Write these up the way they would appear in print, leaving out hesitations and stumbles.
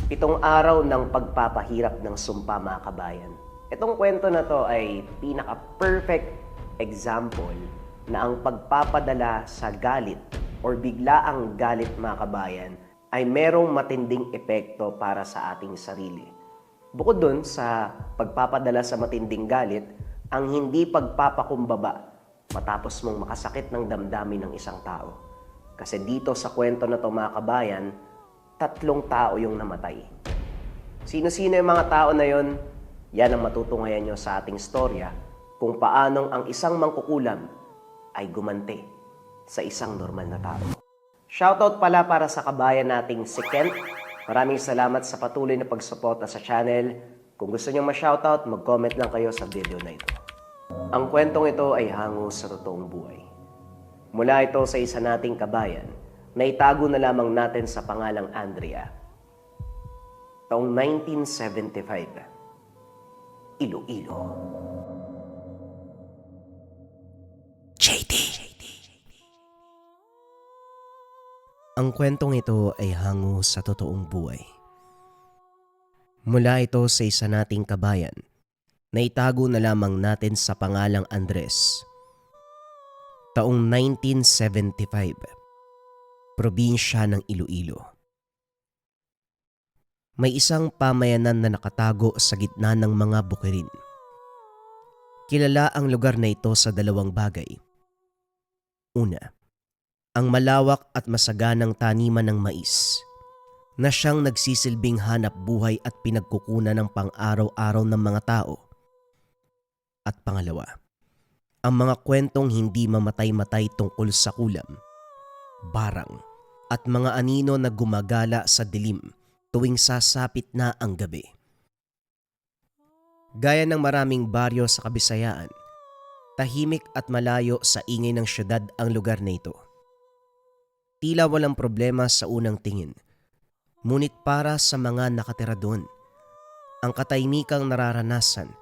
Pitong araw ng pagpapahirap ng sumpa, mga kabayan. Itong kwento na to ay pinaka-perfect example na ang pagpapadala sa galit or biglaang galit, mga kabayan, ay merong matinding epekto para sa ating sarili. Bukod dun sa pagpapadala sa matinding galit, ang hindi pagpapakumbaba matapos mong makasakit ng damdamin ng isang tao. Kasi dito sa kwento na to, mga kabayan, 3 tao yung namatay. Sino-sino yung mga tao na yon? Yan ang matutunghayan nyo sa ating storya kung paanong ang isang mangkukulam ay gumante sa isang normal na tao. Shoutout pala para sa kabayan nating si Kent. Maraming salamat sa patuloy na pagsuporta sa channel. Kung gusto nyo ma-shoutout, mag-comment lang kayo sa video na ito. Ang kwentong ito ay hango sa totoong buhay. Mula ito sa isa nating kabayan na itago na lamang natin sa pangalang Andrea. Taong 1975, Iloilo. JD. Ang kwentong ito ay hango sa totoong buhay. Mula ito sa isa nating kabayan na itago na lamang natin sa pangalang Andres. Taong 1975, probinsya ng Iloilo. May isang pamayanan na nakatago sa gitna ng mga bukirin. Kilala ang lugar na ito sa 2 bagay. Una, ang malawak at masaganang taniman ng mais na siyang nagsisilbing hanap buhay at pinagkukunan ng pang-araw-araw ng mga tao. At pangalawa, ang mga kwentong hindi mamatay-matay tungkol sa kulam, barang, at mga anino na gumagala sa dilim tuwing sasapit na ang gabi. Gaya ng maraming baryo sa Kabisayaan, tahimik at malayo sa ingay ng syudad ang lugar na ito. Tila walang problema sa unang tingin, ngunit para sa mga nakatira doon, ang katahimikang nararanasan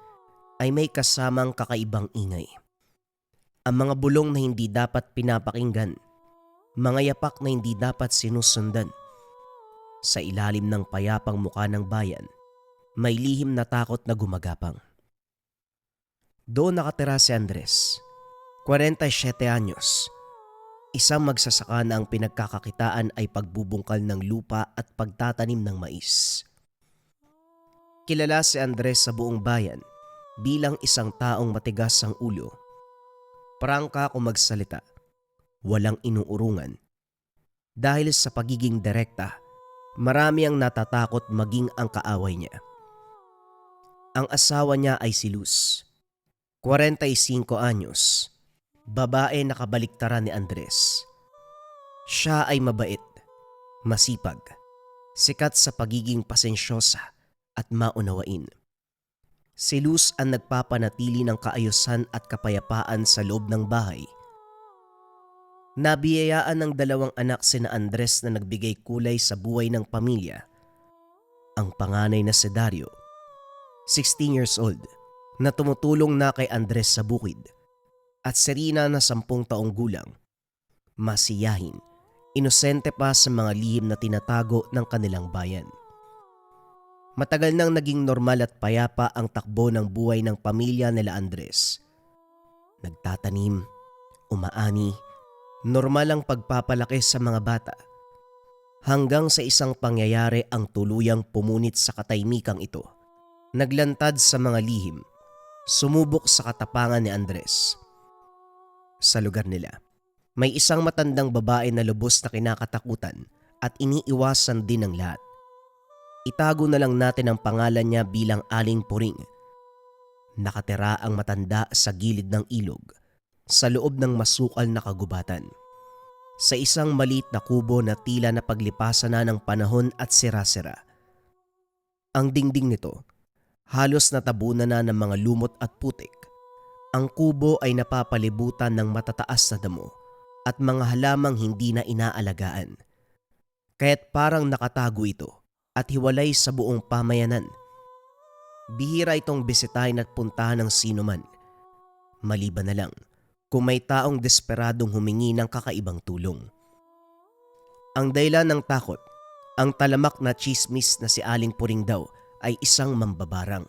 ay may kasamang kakaibang ingay. Ang mga bulong na hindi dapat pinapakinggan, mga yapak na hindi dapat sinusundan. Sa ilalim ng payapang mukha ng bayan, may lihim na takot na gumagapang. Doon nakatira si Andres, 47 anyos. Isang magsasaka na ang pinagkakakitaan ay pagbubungkal ng lupa at pagtatanim ng mais. Kilala si Andres sa buong bayan bilang isang taong matigas ang ulo. Prangka kung magsalita, walang inuurungan. Dahil sa pagiging direkta, marami ang natatakot maging ang kaaway niya. Ang asawa niya ay si Luz, 45 anyos, babae na kabaliktaran ni Andres. Siya ay mabait, masipag, sikat sa pagiging pasensyosa at maunawain. Si Luz ang nagpapanatili ng kaayusan at kapayapaan sa loob ng bahay. Nabiyayaan ng 2 anak sina Andres na nagbigay kulay sa buhay ng pamilya. Ang panganay na si Dario, 16 years old, na tumutulong na kay Andres sa bukid, at si Rina na 10 taong gulang, masiyahin, inosente pa sa mga lihim na tinatago ng kanilang bayan. Matagal nang naging normal at payapa ang takbo ng buhay ng pamilya nila Andres. Nagtatanim, umaani, normal ang pagpapalaki sa mga bata. Hanggang sa isang pangyayari ang tuluyang pumunit sa katahimikang ito. Naglantad sa mga lihim, sumubok sa katapangan ni Andres. Sa lugar nila, may isang matandang babae na lubos na kinakatakutan at iniiwasan din ng lahat. Itago na lang natin ang pangalan niya bilang Aling Puring. Nakatira ang matanda sa gilid ng ilog, sa loob ng masukal na kagubatan. Sa isang maliit na kubo na tila na paglipasan na ng panahon at sira-sira. Ang dingding nito, halos natabunan na ng mga lumot at putik. Ang kubo ay napapalibutan ng matataas na damo at mga halamang hindi na inaalagaan. Kaya't parang nakatago ito at hiwalay sa buong pamayanan. Bihira itong bisitahin at puntahan ng sino man. Maliban na lang kung may taong desperadong humingi ng kakaibang tulong. Ang dahilan ng takot Ang talamak na tsismis na si Aling Puring daw ay isang mambabarang.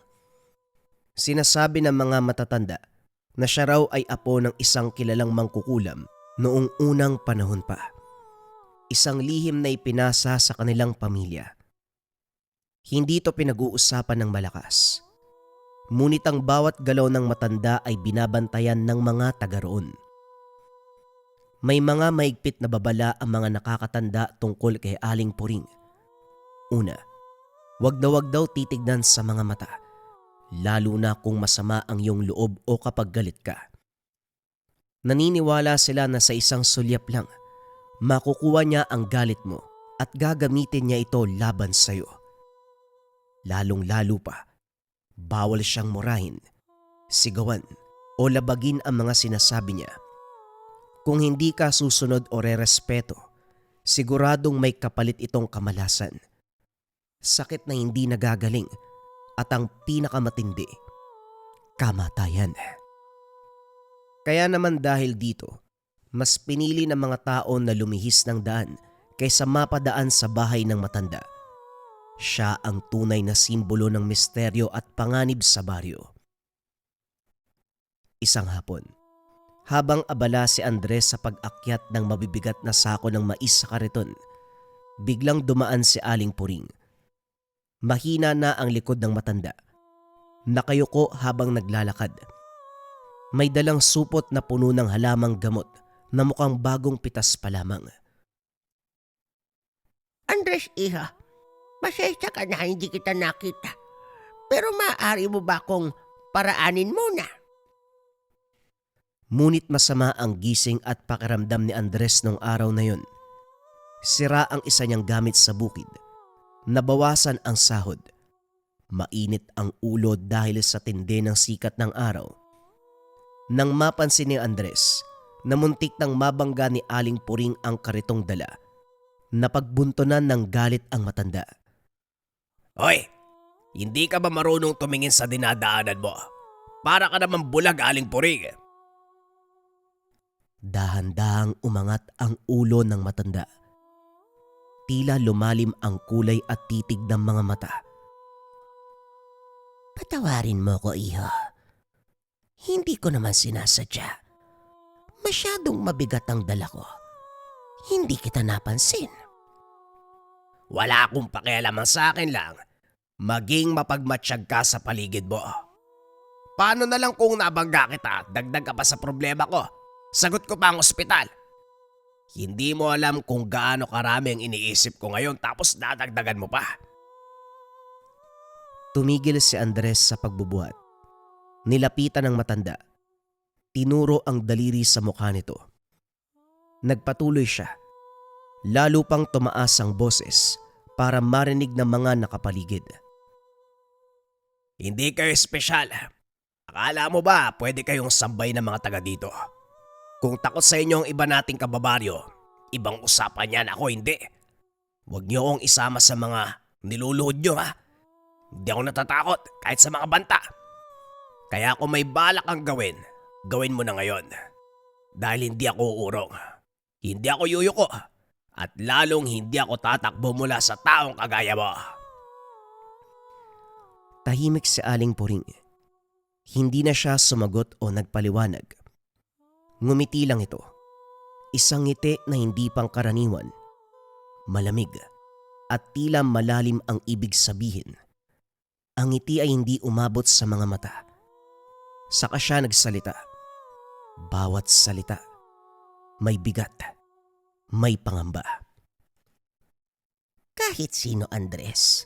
Sinasabi ng mga matatanda na siya raw ay apo ng isang kilalang mangkukulam noong unang panahon pa. Isang lihim na ipinasa sa kanilang pamilya. Hindi ito pinag-uusapan ng malakas. Ngunit ang bawat galaw ng matanda ay binabantayan ng mga taga roon. May mga maigpit na babala ang mga nakakatanda tungkol kay Aling Puring. Una, wag daw titignan sa mga mata, lalo na kung masama ang iyong loob o kapag galit ka. Naniniwala sila na sa isang sulyap lang, makukuha niya ang galit mo at gagamitin niya ito laban sa'yo. Lalong-lalo pa, bawal siyang murahin, sigawan o labagin ang mga sinasabi niya. Kung hindi ka susunod o rerespeto, siguradong may kapalit itong kamalasan. Sakit na hindi nagagaling at ang pinakamatindi, kamatayan. Kaya naman dahil dito, mas pinili ng mga tao na lumihis ng daan kaysa mapadaan sa bahay ng matanda. Siya ang tunay na simbolo ng misteryo at panganib sa baryo. Isang hapon, habang abala si Andres sa pag-akyat ng mabibigat na sako ng mais sa kariton, biglang dumaan si Aling Puring. Mahina na ang likod ng matanda. Nakayuko habang naglalakad. May dalang supot na puno ng halamang gamot na mukhang bagong pitas pa lamang. Andres, iha, pasensya ka na hindi kita nakita. Pero maaari mo ba akong paraanin muna? Ngunit masama ang gising at pakiramdam ni Andres nung araw na yun. Sira ang isa niyang gamit sa bukid. Nabawasan ang sahod. Mainit ang ulo dahil sa tindi ng sikat ng araw. Nang mapansin ni Andres na muntik nang mabangga ni Aling Puring ang karitong dala, napagbuntunan ng galit ang matanda. Hoy, hindi ka ba marunong tumingin sa dinadaanan mo? Para ka naman bulag, Aling Puring. Dahan-dahang umangat ang ulo ng matanda. Tila lumalim ang kulay at titig ng mga mata. Patawarin mo ko, iho. Hindi ko naman sinasadya. Masyadong mabigat ang dala ko. Hindi kita napansin. Wala akong pakialaman, sa akin lang. Maging mapagmatsyag ka sa paligid mo. Paano na lang kung nabangga kita, dagdag ka pa sa problema ko? Sagot ko pa ang ospital. Hindi mo alam kung gaano karami ang iniisip ko ngayon tapos dadagdagan mo pa. Tumigil si Andres sa pagbubuhat. Nilapitan ng matanda. Tinuro ang daliri sa mukha nito. Nagpatuloy siya. Lalo pang tumaas ang boses para marinig ng mga nakapaligid. Hindi kayo espesyal. Akala mo ba pwede kayong sambay ng mga taga dito? Kung takot sa inyo ang iba nating kababaryo, ibang usapan yan, ako hindi. Huwag niyo akong isama sa mga niluluhod niyo, ha? Hindi ako natatakot kahit sa mga banta. Kaya kung may balak kang gawin, gawin mo na ngayon. Dahil hindi ako uurong, hindi ako yuyuko, at lalong hindi ako tatakbo mula sa taong kagaya mo. Tahimik si Aling Puring. Hindi na siya sumagot o nagpaliwanag. Ngumiti lang ito. Isang ngiti na hindi pangkaraniwan. Malamig at tila malalim ang ibig sabihin. Ang ngiti ay hindi umabot sa mga mata. Saka siya nagsalita. Bawat salita, may bigat, may pangamba. Kahit sino, Andres.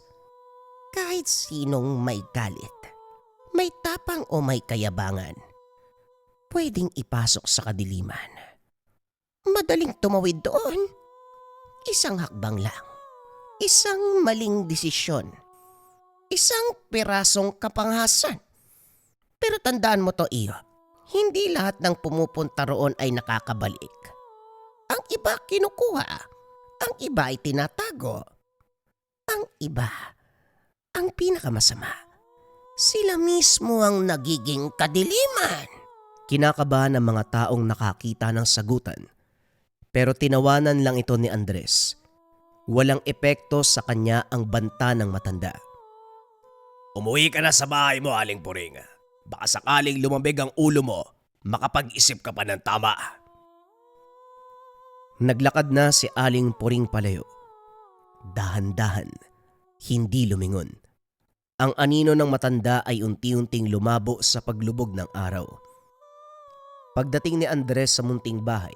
Kahit sinong may galit, may tapang o may kayabangan, pwedeng ipasok sa kadiliman. Madaling tumawid doon. Isang hakbang lang. Isang maling desisyon. Isang pirasong kapanghasan. Pero tandaan mo to, iyo. Hindi lahat ng pumupunta roon ay nakakabalik. Ang iba kinukuha. Ang iba ay tinatago. Ang iba, ang pinakamasama, sila mismo ang nagiging kadiliman. Kinakabahan ng mga taong nakakita ng sagutan. Pero tinawanan lang ito ni Andres. Walang epekto sa kanya ang banta ng matanda. Umuwi ka na sa bahay mo, Aling Puring. Baka sakaling lumambig ang ulo mo, makapag-isip ka pa ng tama. Naglakad na si Aling Puring palayo. Dahan-dahan, hindi lumingon. Ang anino ng matanda ay unti-unting lumabo sa paglubog ng araw. Pagdating ni Andres sa munting bahay,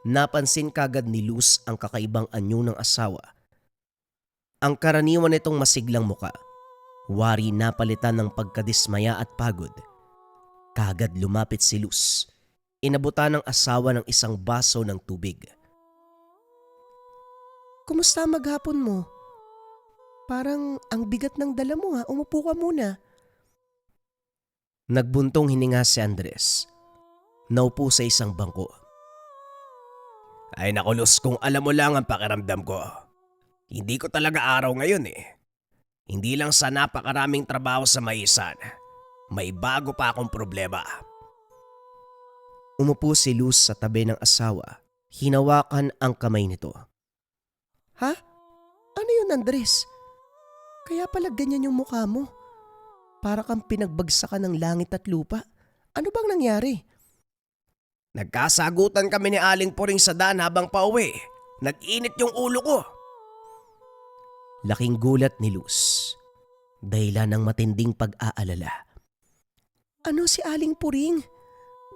napansin kagad ni Luz ang kakaibang anyo ng asawa. Ang karaniwan nitong masiglang muka, wari napalitan ng pagkadismaya at pagod. Kagad lumapit si Luz. Inabutan ng asawa ng isang baso ng tubig. Kumusta maghapon mo? Parang ang bigat ng dala mo ha. Umupo ka muna. Nagbuntong hininga si Andres. Naupo sa isang bangko. Ay naku Luz, kung alam mo lang ang pakiramdam ko. Hindi ko talaga araw ngayon eh. Hindi lang sa napakaraming trabaho sa maisan. May bago pa akong problema. Umupo si Luz sa tabi ng asawa. Hinawakan ang kamay nito. Ha? Ano yun, Andres? Kaya pala ganyan yung mukha mo. Para kang pinagbagsakan ng langit at lupa. Ano bang nangyari? Nagkasagutan kami ni Aling Puring sa daan habang pauwi. Nag-init yung ulo ko. Laking gulat ni Luz. Dahilan ng matinding pag-aalala. Ano si Aling Puring?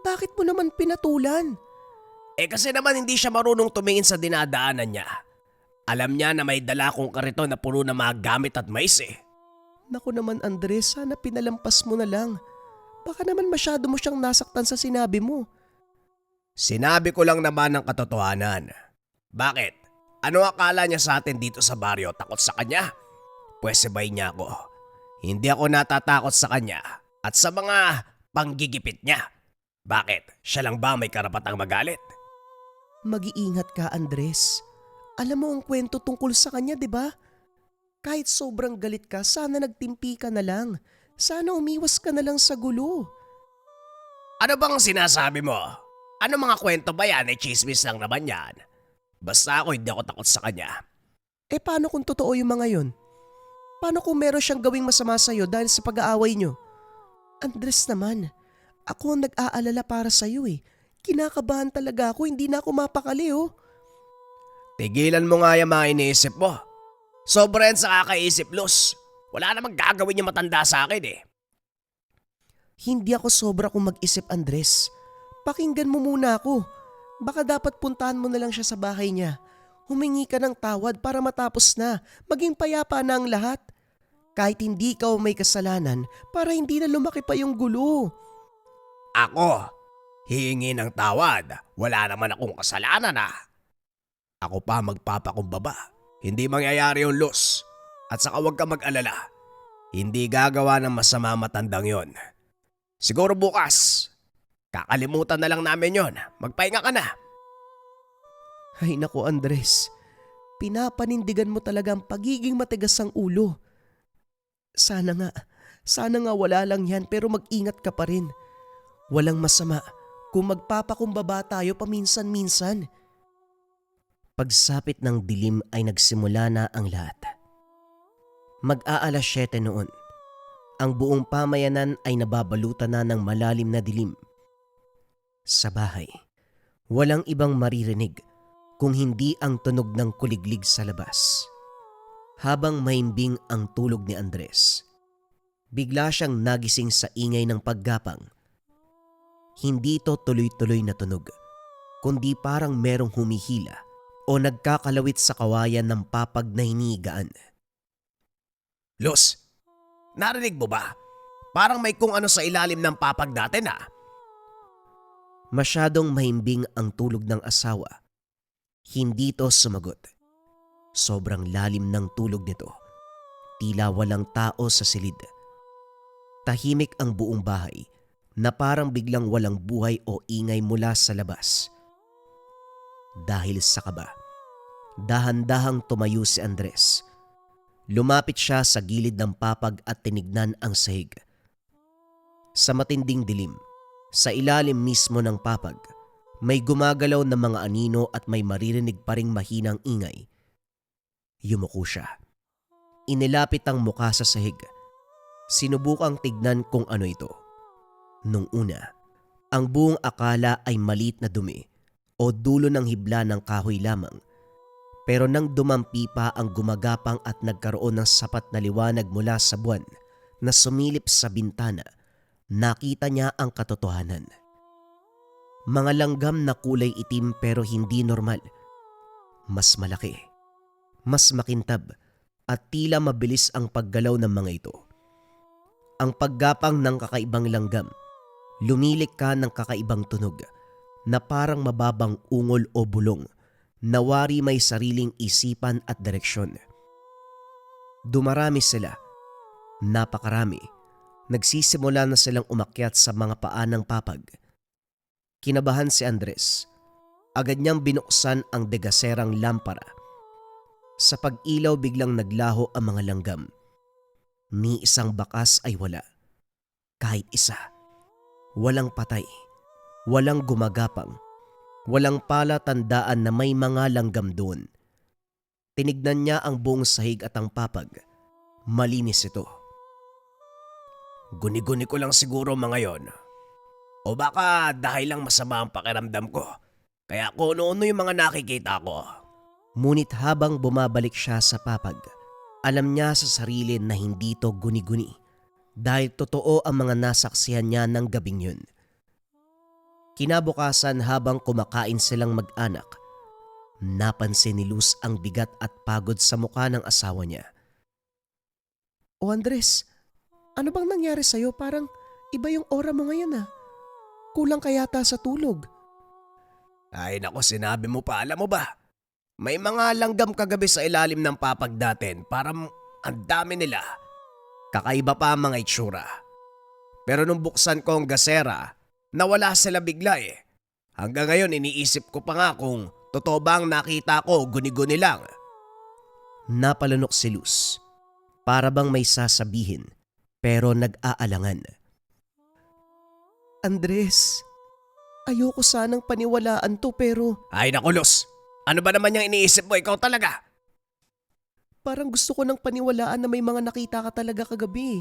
Bakit mo naman pinatulan? Kasi naman hindi siya marunong tumingin sa dinadaanan niya. Alam niya na may dala kong kariton na puno ng mga gamit at mais eh. Naku naman Andres, sana pinalampas mo na lang. Baka naman masyado mo siyang nasaktan sa sinabi mo. Sinabi ko lang naman ang katotohanan. Bakit? Ano akala niya sa atin dito sa baryo? Takot sa kanya? Pwes sabay niya ako. Hindi ako natatakot sa kanya at sa mga panggigipit niya. Bakit? Siya lang ba may karapatang magalit? Mag-iingat ka Andres. Alam mo ang kwento tungkol sa kanya, di ba? Kahit sobrang galit ka, sana nagtimpi ka na lang. Sana umiwas ka na lang sa gulo. Ano bang sinasabi mo? Ano mga kwento ba yan? Chismis lang naman yan. Basta ako hindi ako takot sa kanya. Paano kung totoo yung mga yon? Paano kung meron siyang gawing masama sa'yo dahil sa pag-aaway nyo? Andres naman, ako ang nag-aalala para sa'yo eh. Kinakabahan talaga ako, hindi na ako mapakali oh. Tigilan mo nga yung mga iniisip mo. Sobra yan sa kakaisip, Luz. Wala namang gagawin yung matanda sa akin eh. Hindi ako sobra kung mag-isip Andres. Pakinggan mo muna ako. Baka dapat puntahan mo na lang siya sa bahay niya. Humingi ka ng tawad para matapos na. Maging payapa na ang lahat. Kahit hindi ikaw may kasalanan para hindi na lumaki pa yung gulo. Ako, hihingi ng tawad. Wala naman akong kasalanan ah. Ako pa magpapakumbaba. Hindi mangyayari yung Luz. At saka huwag ka mag-alala. Hindi gagawa ng masama matandang yon. Siguro bukas. Kakalimutan na lang namin yon. Magpahinga ka na. Ay naku Andres, pinapanindigan mo talaga ang pagiging matigas ang ulo. Sana nga wala lang yan pero mag-ingat ka pa rin. Walang masama kung magpapakumbaba tayo paminsan-minsan. Pagsapit ng dilim ay nagsimula na ang lahat. Mag-aalas 7 noon. Ang buong pamayanan ay nababalutan na ng malalim na dilim. Sa bahay, walang ibang maririnig kung hindi ang tunog ng kuliglig sa labas. Habang mahimbing ang tulog ni Andres, bigla siyang nagising sa ingay ng paggapang. Hindi ito tuloy-tuloy na tunog, kundi parang merong humihila o nagkakalawit sa kawayan ng papag na hinihigaan. Luz, narinig mo ba? Parang may kung ano sa ilalim ng papag natin ah. Masyadong mahimbing ang tulog ng asawa. Hindi ito sumagot. Sobrang lalim ng tulog nito. Tila walang tao sa silid. Tahimik ang buong bahay na parang biglang walang buhay o ingay mula sa labas. Dahil sa kaba, dahan-dahang tumayo si Andres. Lumapit siya sa gilid ng papag at tinignan ang sahig. Sa matinding dilim, sa ilalim mismo ng papag, may gumagalaw na mga anino at may maririnig pa ring mahinang ingay. Yumuko siya. Inilapit ang mukha sa sahig. Sinubukang tignan kung ano ito. Nung una, ang buong akala ay maliit na dumi o dulo ng hibla ng kahoy lamang. Pero nang dumampi pa ang gumagapang at nagkaroon ng sapat na liwanag mula sa buwan na sumilip sa bintana, nakita niya ang katotohanan. Mga langgam na kulay itim pero hindi normal. Mas malaki, mas makintab, at tila mabilis ang paggalaw ng mga ito. Ang paggapang ng kakaibang langgam, lumilikha ng kakaibang tunog na parang mababang ungol o bulong na wari may sariling isipan at direksyon. Dumarami sila, napakarami. Nagsisimula na silang umakyat sa mga paa ng papag. Kinabahan si Andres. Agad niyang binuksan ang degaserang lampara. Sa pag-ilaw biglang naglaho ang mga langgam. Ni isang bakas ay wala. Kahit isa. Walang patay. Walang gumagapang. Walang palatandaan na may mga langgam doon. Tinignan niya ang buong sahig at ang papag. Malinis ito. Guni-guni ko lang siguro mga yon. O baka dahil lang masama ang pakiramdam ko. Kaya kung ano-ano yung mga nakikita ko. Ngunit habang bumabalik siya sa papag, alam niya sa sarili na hindi ito guni-guni dahil totoo ang mga nasaksihan niya ng gabing yun. Kinabukasan habang kumakain silang mag-anak, napansin ni Luz ang bigat at pagod sa mukha ng asawa niya. O Andres, ano bang nangyari sa'yo? Parang iba yung aura mo ngayon ah. Kulang ka yata sa tulog. Ay nako, sinabi mo pa, alam mo ba? May mga langgam kagabi sa ilalim ng papag natin, parang ang dami nila. Kakaiba pa ang mga itsura. Pero nung buksan ko ang gasera, nawala sila bigla eh. Hanggang ngayon iniisip ko pa nga kung totoo ba ang nakita ko, guni-guni lang. Napalunok si Luz. Para bang may sasabihin, pero nag-aalangan. Andres, ayoko sanang paniwalaan to pero Ay naku, Luz. Ano ba naman yung iniisip mo? Ikaw talaga. parang gusto ko nang paniwalaan na may mga nakita ka talaga kagabi.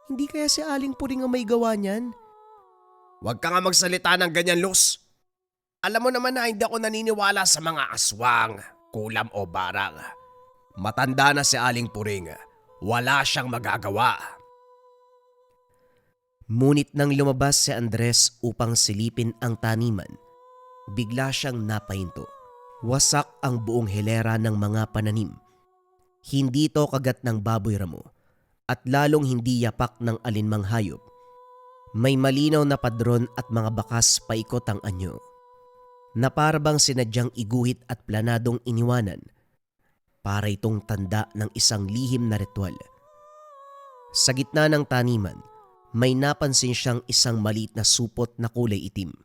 Hindi kaya si Aling Puring ang may gawa niyan? Huwag ka nga magsalita ng ganyan, Luz. Alam mo naman na hindi ako naniniwala sa mga aswang, kulam o barang. Matanda na si Aling Puring. Wala siyang magagawa. Ngunit nang lumabas si Andres upang silipin ang taniman, bigla siyang napahinto. Wasak ang buong hilera ng mga pananim. Hindi ito kagat ng baboy ramo at lalong hindi yapak ng alinmang hayop. May malinaw na padron at mga bakas paikot ang anyo na para bang sinadyang iguhit at planadong iniwanan. Para itong tanda ng isang lihim na ritual. Sa gitna ng taniman, may napansin siyang isang maliit na supot na kulay itim.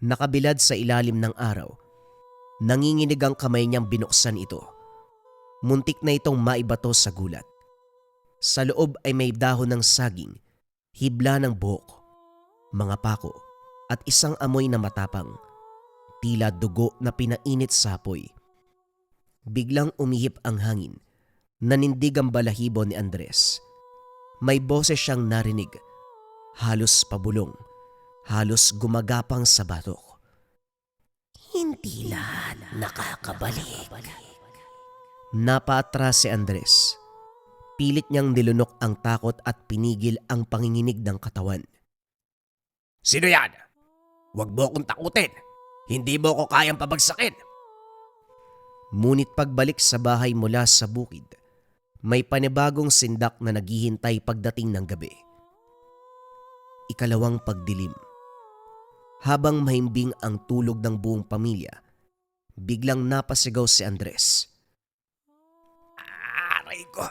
Nakabilad sa ilalim ng araw, nanginginig ang kamay niyang binuksan ito. Muntik na itong maibato sa gulat. Sa loob ay may dahon ng saging, hibla ng buhok, mga pako, at isang amoy na matapang, tila dugo na pinainit sa apoy. Biglang umihip ang hangin, nanindig ang balahibo ni Andres. May boses siyang narinig, halos pabulong, halos gumagapang sa batok. Hindi lahat nakakabalik. Napaatras si Andres. Pilit niyang nilunok ang takot at pinigil ang panginginig ng katawan. Sino yan? Huwag mo akong takutin. Hindi mo ako kayang pabagsakin. Ngunit pagbalik sa bahay mula sa bukid, may panibagong sindak na naghihintay pagdating ng gabi. Ikalawang pagdilim. Habang mahimbing ang tulog ng buong pamilya, biglang napasigaw si Andres. Aray ko.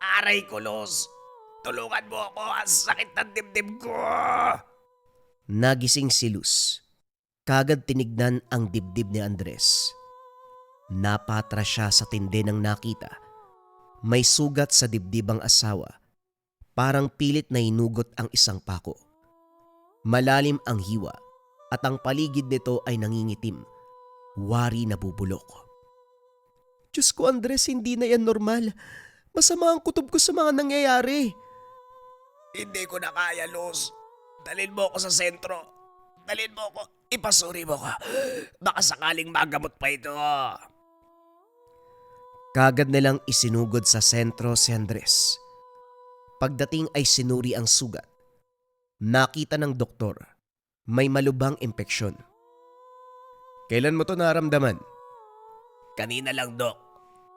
Aray ko, Luz. Tulungan mo ako. Ang sakit ng dibdib ko. Nagising si Luz. Kagad tinignan ang dibdib ni Andres. Napatras siya sa tindi ng nakita. May sugat sa dibdib ang asawa. Parang pilit na inugot ang isang pako. Malalim ang hiwa at ang paligid nito ay nangingitim. Wari na bubulok. Diyos ko Andres, hindi na yan normal. Masama ang kutob ko sa mga nangyayari. Hindi ko na kaya, Luz. Dalhin mo ako sa sentro. Dalhin mo ako. Ipasuri mo ko. Baka sakaling magamot pa ito. Kagad nilang isinugod sa sentro si Andres. Pagdating ay sinuri ang sugat. Nakita ng doktor, may malubhang impeksyon. Kailan mo to naramdaman? Kanina lang, Dok.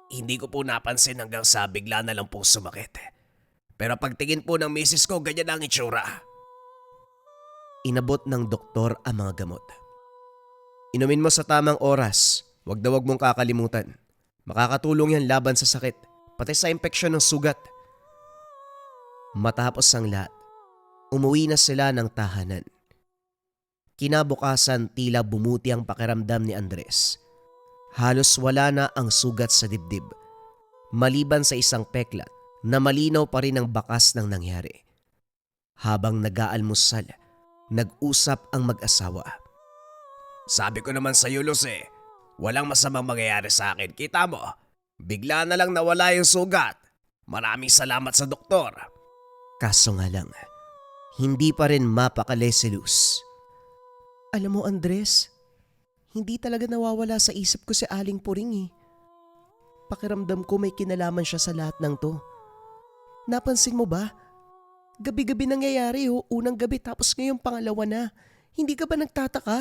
Hindi ko po napansin hanggang sa bigla na lang po sumakit. Pero pagtingin po ng misis ko, ganyan ang itsura. Inabot ng doktor ang mga gamot. Inumin mo sa tamang oras. Huwag na huwag mong kakalimutan. Makakatulong yan laban sa sakit, pati sa impeksyon ng sugat. Matapos ang lahat, umuwi na sila ng tahanan. Kinabukasan tila bumuti ang pakiramdam ni Andres. Halos wala na ang sugat sa dibdib, maliban sa isang peklat na malinaw pa rin ang bakas ng nangyari. Habang nag-aalmusal, nag-usap ang mag-asawa. Sabi ko naman sa iyo, Luz, walang masamang mangyayari sa akin. Kita mo, bigla na lang nawala yung sugat. Maraming salamat sa doktor. Kaso nga lang, hindi pa rin mapakali si Luz. Alam mo Andres, hindi talaga nawawala sa isip ko si Aling Puring eh. Pakiramdam ko may kinalaman siya sa lahat ng to. Napansin mo ba? Gabi-gabi nangyayari unang gabi tapos ngayong pangalawa na. Hindi ka ba nagtataka?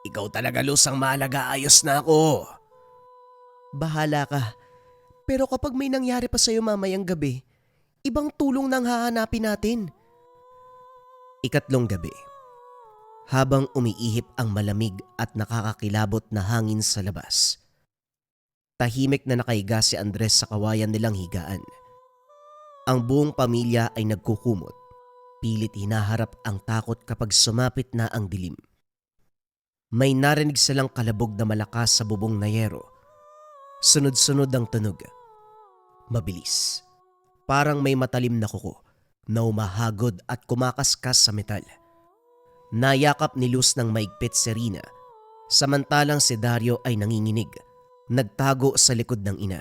Ikaw talaga, Luz, ang mahalaga. Ayos na ako. Bahala ka. Pero kapag may nangyari pa sa'yo mamayang gabi, ibang tulong nang hahanapin natin. Ikatlong gabi. Habang umiihip ang malamig at nakakakilabot na hangin sa labas, tahimik na nakahiga si Andres sa kawayan nilang higaan. Ang buong pamilya ay nagkukumot. Pilit hinaharap ang takot kapag sumapit na ang dilim. May narinig silang kalabog na malakas sa bubong na yero. Sunod-sunod ang tunog. Mabilis. Parang may matalim na kuko na umahagod at kumakaskas sa metal. Nayakap ni Luz ng maigpit si Rina, samantalang si Dario ay nanginginig, nagtago sa likod ng ina.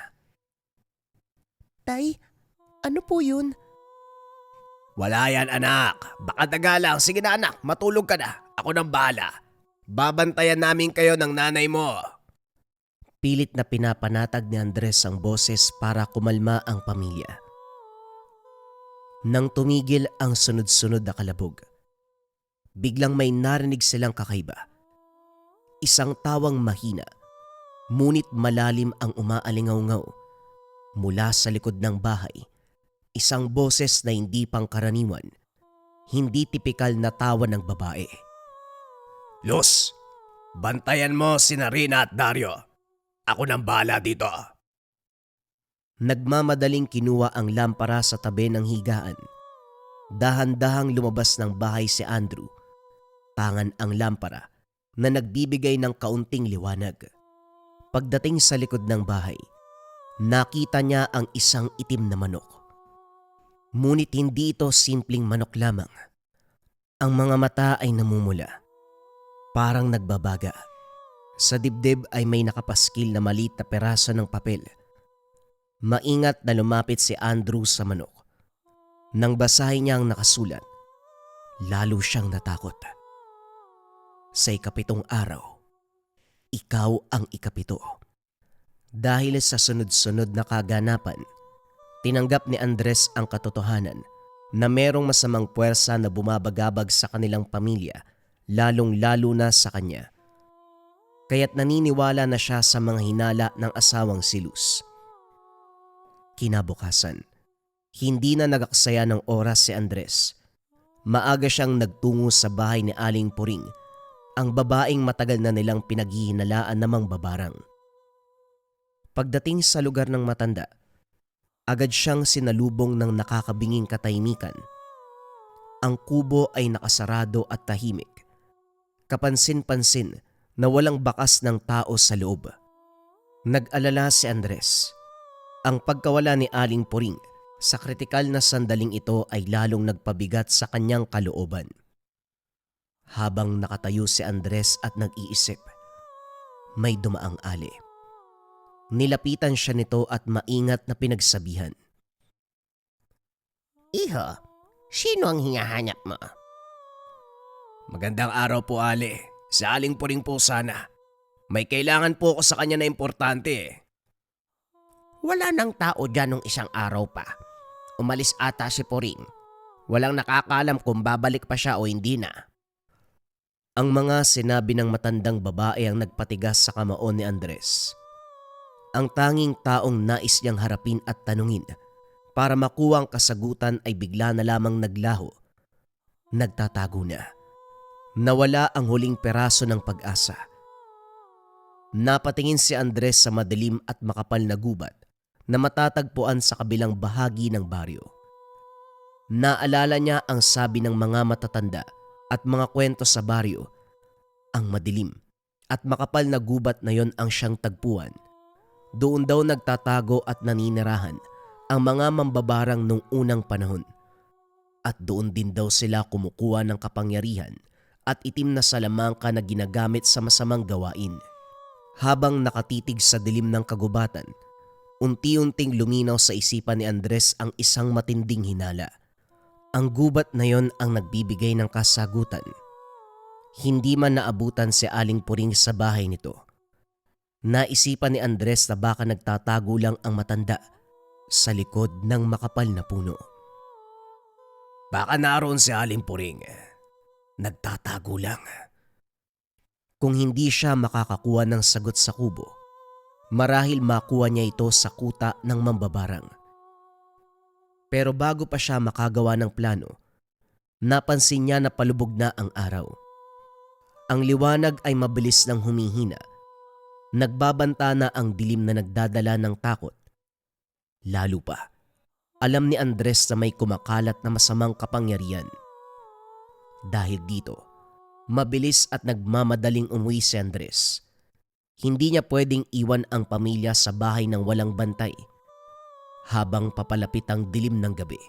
Tay, ano po yun? Wala yan, anak. Baka daga lang. Sige na, anak. Matulog ka na. Ako nang bahala. Babantayan namin kayo ng nanay mo. Pilit na pinapanatag ni Andres ang boses para kumalma ang pamilya. Nang tumigil ang sunod-sunod na kalabog, biglang may narinig silang kakaiba. Isang tawang mahina, ngunit malalim ang umaalingaw-ngaw. Mula sa likod ng bahay, isang boses na hindi pangkaraniwan, hindi tipikal na tawa ng babae. Luz, bantayan mo si Rina at Dario. Ako nang bahala dito. Nagmamadaling kinuha ang lampara sa tabi ng higaan. Dahan-dahang lumabas ng bahay si Andrew. Tangan ang lampara na nagbibigay ng kaunting liwanag. Pagdating sa likod ng bahay, nakita niya ang isang itim na manok. Ngunit hindi ito simpleng manok lamang. Ang mga mata ay namumula. Parang nagbabaga. Sa dibdib ay may nakapaskil na maliit na peraso ng papel. Maingat na lumapit si Andrew sa manok. Nang basahin niya ang nakasulat, lalo siyang natakot. Sa ikapitong araw, ikaw ang ikapito. Dahil sa sunod-sunod na kaganapan, tinanggap ni Andres ang katotohanan na merong masamang puwersa na bumabagabag sa kanilang pamilya, lalong-lalo na sa kanya. Kaya't naniniwala na siya sa mga hinala ng asawang si Luz. Kinabukasan, hindi na nagaksaya ng oras si Andres. Maaga siyang nagtungo sa bahay ni Aling Puring, ang babaeng matagal na nilang pinaghihinalaan namang babarang. Pagdating sa lugar ng matanda, agad siyang sinalubong ng nakakabinging katahimikan. Ang kubo ay nakasarado at tahimik. Kapansin-pansin na walang bakas ng tao sa loob. Nag-alala si Andres. Ang pagkawala ni Aling Puring sa kritikal na sandaling ito ay lalong nagpabigat sa kanyang kalooban. Habang nakatayo si Andres at nag-iisip, may dumaang ali. Nilapitan siya nito at maingat na pinagsabihan. Iho, sino ang hinahanap mo? Magandang araw po, Ali. Si Aling Puring po sana. May kailangan po ako sa kanya na importante eh. Wala nang tao dyan nung isang araw pa. Umalis ata si Puring. Walang nakakaalam kung babalik pa siya o hindi na. Ang mga sinabi ng matandang babae ang nagpatigas sa kamao ni Andres. Ang tanging taong nais niyang harapin at tanungin para makuha ang kasagutan ay bigla na lamang naglaho. Nagtatago na. Nawala ang huling peraso ng pag-asa. Napatingin si Andres sa madilim at makapal na gubat na matatagpuan sa kabilang bahagi ng baryo. Naalala niya ang sabi ng mga matatanda at mga kwento sa baryo. Ang madilim at makapal na gubat na yon ang siyang tagpuan. Doon daw nagtatago at naninirahan ang mga mambabarang nung unang panahon. At doon din daw sila kumukuha ng kapangyarihan at itim na salamangka na ginagamit sa masamang gawain. Habang nakatitig sa dilim ng kagubatan, unti-unting luminaw sa isipan ni Andres ang isang matinding hinala. Ang gubat na yon ang nagbibigay ng kasagutan. Hindi man naabutan si Aling Puring sa bahay nito. Naisipan ni Andres na baka nagtatago lang ang matanda sa likod ng makapal na puno. Baka naroon si Aling Puring. Nagtatago lang. Kung hindi siya makakakuha ng sagot sa kubo, marahil makuha niya ito sa kuta ng mambabarang. Pero bago pa siya makagawa ng plano, napansin niya na palubog na ang araw. Ang liwanag ay mabilis nang humihina. Nagbabanta na ang dilim na nagdadala ng takot. Lalo pa, alam ni Andres na may kumakalat na masamang kapangyarihan. Dahil dito, mabilis at nagmamadaling umuwi si Andres. Hindi niya pwedeng iwan ang pamilya sa bahay ng walang bantay. Habang papalapit ang dilim ng gabi,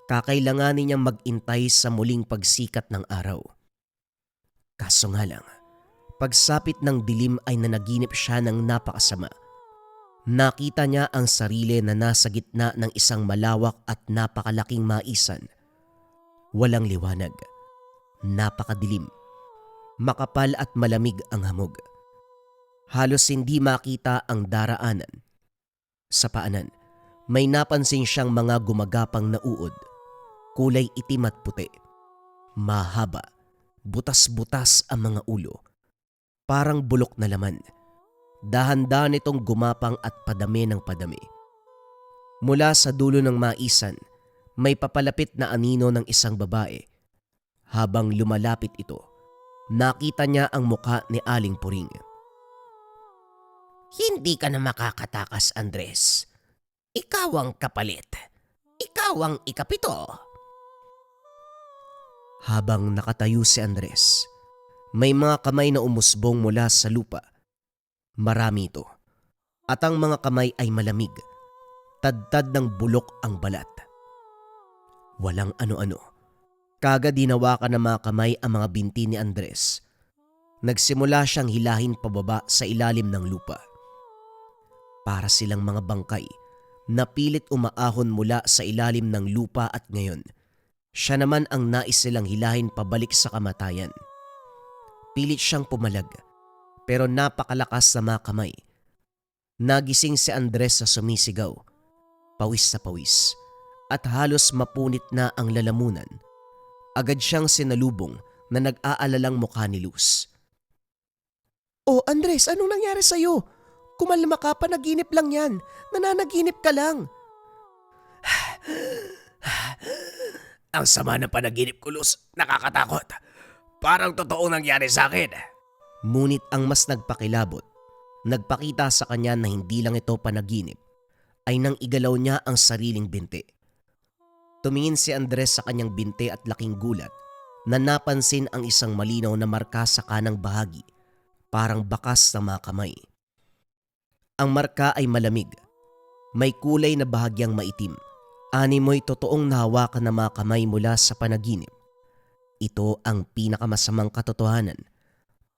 kakailanganin niyang mag-intay sa muling pagsikat ng araw. Kaso nga lang, pagsapit ng dilim ay nanaginip siya ng napakasama. Nakita niya ang sarili na nasa gitna ng isang malawak at napakalaking maisan. Walang liwanag, napakadilim, makapal at malamig ang hamog. Halos hindi makita ang daraanan. Sa paanan, may napansin siyang mga gumagapang na uod, kulay itim at puti. Mahaba, butas-butas ang mga ulo, parang bulok na laman. Dahan-dahan itong gumapang at padami ng padami. Mula sa dulo ng maisan, may papalapit na anino ng isang babae. Habang lumalapit ito, nakita niya ang mukha ni Aling Puring. Hindi ka na makakatakas, Andres. Ikaw ang kapalit. Ikaw ang ikapito. Habang nakatayo si Andres, may mga kamay na umusbong mula sa lupa. Marami ito, at ang mga kamay ay malamig. Tadtad ng bulok ang balat. Walang ano-ano. Kagad hinawakan ng mga kamay ang mga binti ni Andres. Nagsimula siyang hilahin pababa sa ilalim ng lupa. Para silang mga bangkay na pilit umaahon mula sa ilalim ng lupa at ngayon, siya naman ang nais silang hilahin pabalik sa kamatayan. Pilit siyang pumalag, pero napakalakas na mga kamay. Nagising si Andres sa sumisigaw, pawis sa pawis, at halos mapunit na ang lalamunan. Agad siyang sinalubong na nag-aalalang mukha ni Luz. Oh, Andres, anong nangyari sa'yo? Kumalma ka, panaginip lang yan. Nananaginip ka lang. Ang sama ng panaginip ko, Luz. Nakakatakot. Parang totoong nangyari sa akin. Ngunit ang mas nagpakilabot, nagpakita sa kanya na hindi lang ito panaginip, ay nang igalaw niya ang sariling binti. Tumingin si Andres sa kanyang binti at laking gulat na napansin ang isang malinaw na marka sa kanang bahagi, parang bakas ng mga kamay. Ang marka ay malamig, may kulay na bahagyang maitim. Animoy totoong nahawakan ng mga kamay mula sa panaginip. Ito ang pinakamasamang katotohanan.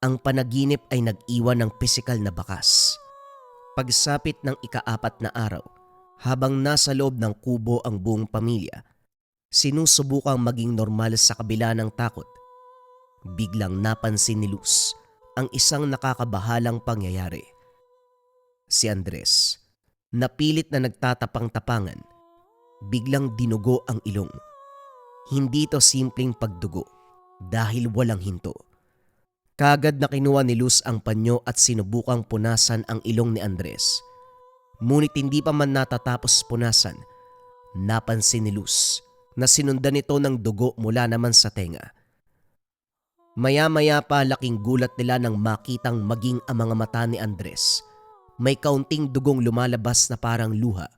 Ang panaginip ay nag-iwan ng pisikal na bakas. Pagsapit ng ika-4 na araw, habang nasa loob ng kubo ang buong pamilya, sinusubukang maging normal sa kabila ng takot. Biglang napansin ni Luz ang isang nakakabahalang pangyayari. Si Andres, napilit na nagtatapang-tapangan, biglang dinugo ang ilong. Hindi ito simpleng pagdugo dahil walang hinto. Kagad na kinuha ni Luz ang panyo at sinubukang punasan ang ilong ni Andres. Ngunit hindi pa man natatapos punasan, napansin ni Luz na sinundan ito ng dugo mula naman sa tenga. Maya-maya pa laking gulat nila nang makitang maging ang mga mata ni Andres. May kaunting dugong lumalabas na parang luha,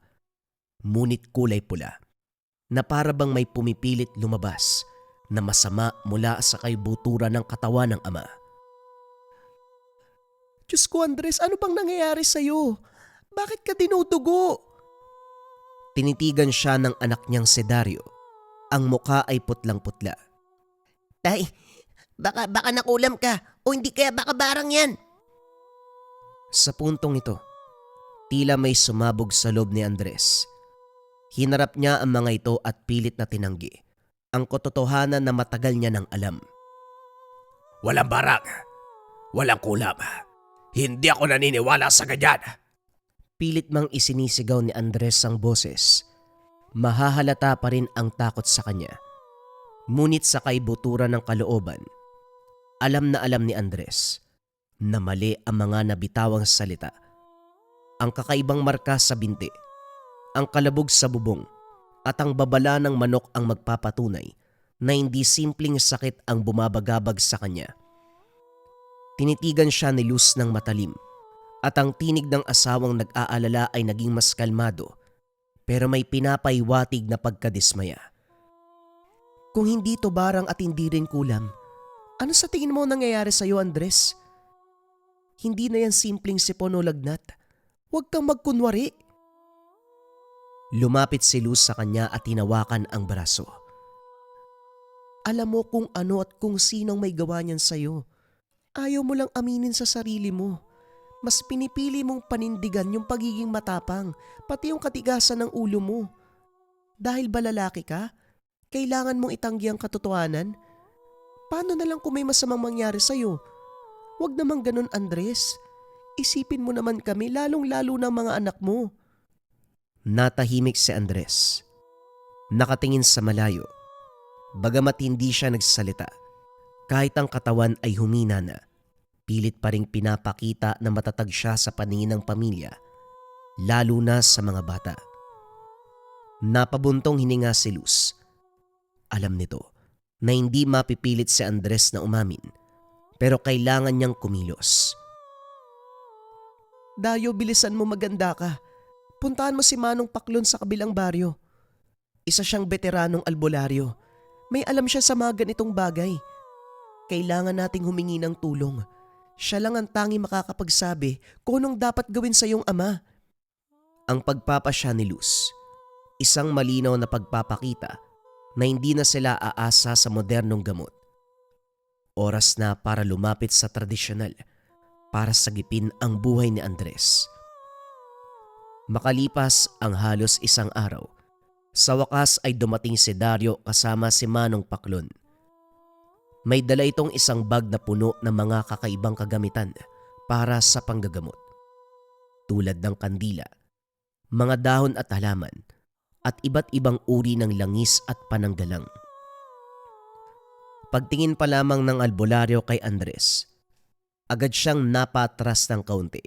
ngunit kulay pula, na para bang may pumipilit lumabas na masama mula sa kaibuturan ng katawan ng ama. Diyos ko, Andres, ano bang nangyayari sa'yo? Bakit ka dinudugo? Tinitigan siya ng anak niyang si Dario. Ang muka ay putlang-putla. Tay, baka nakulam ka o hindi kaya baka barang yan. Sa puntong ito, tila may sumabog sa loob ni Andres. Hinarap niya ang mga ito at pilit na tinanggi ang katotohanan na matagal niya nang alam. Walang barang. Walang kulam. Hindi ako naniniwala sa ganyan. Pilit mang isinisigaw ni Andres ang boses. Mahahalata pa rin ang takot sa kanya. Ngunit sa kaibuturan ng kalooban, alam na alam ni Andres na mali ang mga nabitawang salita. Ang kakaibang marka sa binti, ang kalabog sa bubong, at ang babala ng manok ang magpapatunay na hindi simpleng sakit ang bumabagabag sa kanya. Tinitigan siya ni Luz ng matalim at ang tinig ng asawang nag-aalala ay naging mas kalmado pero may pinapaiwatig na pagkadismaya. Kung hindi to barang at hindi rin kulam, ano sa tingin mo nangyayari sa'yo, Andres? Hindi na yan simpleng sipon o lagnat. Huwag kang magkunwari. Lumapit si Luz sa kanya at hinawakan ang braso. Alam mo kung ano at kung sinong may gawa niyan sa'yo. Ayaw mo lang aminin sa sarili mo. Mas pinipili mong panindigan yung pagiging matapang, pati yung katigasan ng ulo mo. Dahil ba lalaki ka, kailangan mong itanggi ang katotohanan? Paano na lang kung may masamang mangyari sa'yo? Huwag namang ganun, Andres. Isipin mo naman kami, lalong-lalo ng mga anak mo. Natahimik si Andres. Nakatingin sa malayo. Bagamat hindi siya nagsalita, kahit ang katawan ay humina na, pilit pa ring pinapakita na matatag siya sa paningin ng pamilya, lalo na sa mga bata. Napabuntong hininga si Luz. Alam nito na hindi mapipilit si Andres na umamin, pero kailangan niyang kumilos. Dayo, bilisan mo, maganda ka. Puntahan mo si Manong Paklon sa kabilang baryo. Isa siyang veteranong albularyo. May alam siya sa mga ganitong bagay. Kailangan nating humingi ng tulong. Siya lang ang tanging makakapagsabi kung anong dapat gawin sa iyong ama. Ang pagpapasya ni Luz, isang malinaw na pagpapakita na hindi na sila aasa sa modernong gamot. Oras na para lumapit sa tradisyonal, para sagipin ang buhay ni Andres. Makalipas ang halos isang araw, sa wakas ay dumating si Dario kasama si Manong Paklon. May dala itong isang bag na puno ng mga kakaibang kagamitan para sa panggagamot. Tulad ng kandila, mga dahon at halaman, at iba't ibang uri ng langis at pananggalang. Pagtingin pa lamang ng albularyo kay Andres, agad siyang napatras ng kaunti.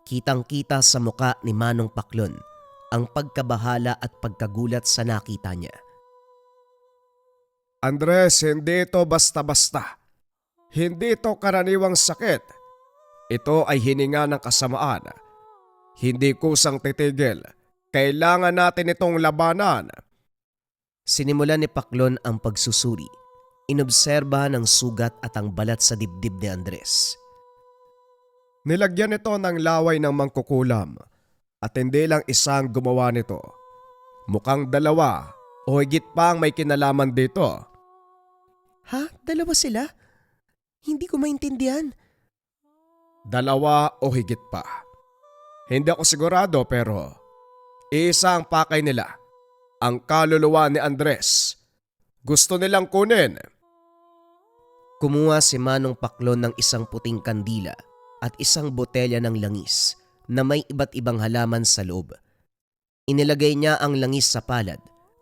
Kitang-kita sa muka ni Manong Paklon ang pagkabahala at pagkagulat sa nakita niya. Andres, hindi ito basta-basta. Hindi ito karaniwang sakit. Ito ay hininga ng kasamaan. Hindi kusang titigil. Kailangan natin itong labanan. Sinimulan ni Paklon ang pagsusuri. Inobserbahan ang sugat at ang balat sa dibdib ni Andres. Nilagyan ito ng laway ng mangkukulam at hindi lang isang gumawa nito. Mukhang dalawa o higit pa ang may kinalaman dito. Ha? Dalawa sila? Hindi ko maintindihan. Dalawa o higit pa. Hindi ako sigurado pero isa ang pakay nila. Ang kaluluwa ni Andres. Gusto nilang kunin. Kumuha si Manong Paklon ng isang puting kandila at isang botelya ng langis na may iba't ibang halaman sa loob. Inilagay niya ang langis sa palad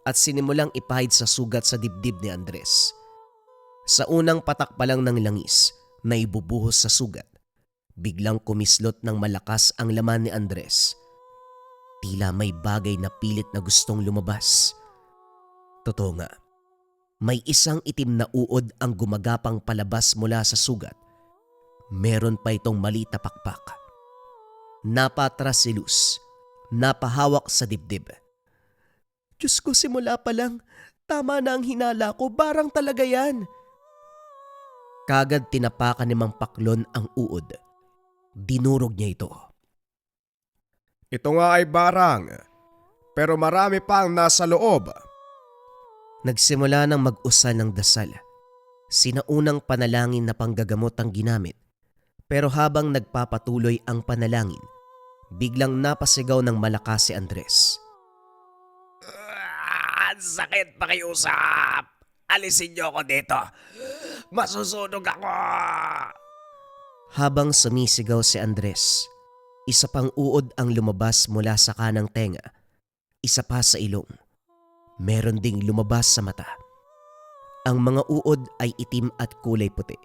at sinimulang ipahid sa sugat sa dibdib ni Andres. Sa unang patak pa lang ng langis na ibubuhos sa sugat, biglang kumislot ng malakas ang laman ni Andres. Tila may bagay na pilit na gustong lumabas. Totoo nga, may isang itim na uod ang gumagapang palabas mula sa sugat. Meron pa itong maliit na pakpak. Napatras si Luz, napahawak sa dibdib. Diyos ko, simula pa lang, tama na ang hinala ko, barang talaga yan. Kagad tinapakan ni Mang Paklon ang uod. Dinurog niya ito. Ito nga ay barang, pero marami pa ang nasa loob. Nagsimula ng mag-usal ng dasal. Sinaunang panalangin na panggagamot ang ginamit. Pero habang nagpapatuloy ang panalangin, biglang napasigaw ng malakas si Andres. Sakit pakiusap! Alisin niyo ako dito! Masusunog ako! Habang sumisigaw si Andres, isa pang uod ang lumabas mula sa kanang tenga, isa pa sa ilong. Meron ding lumabas sa mata. Ang mga uod ay itim at kulay puti.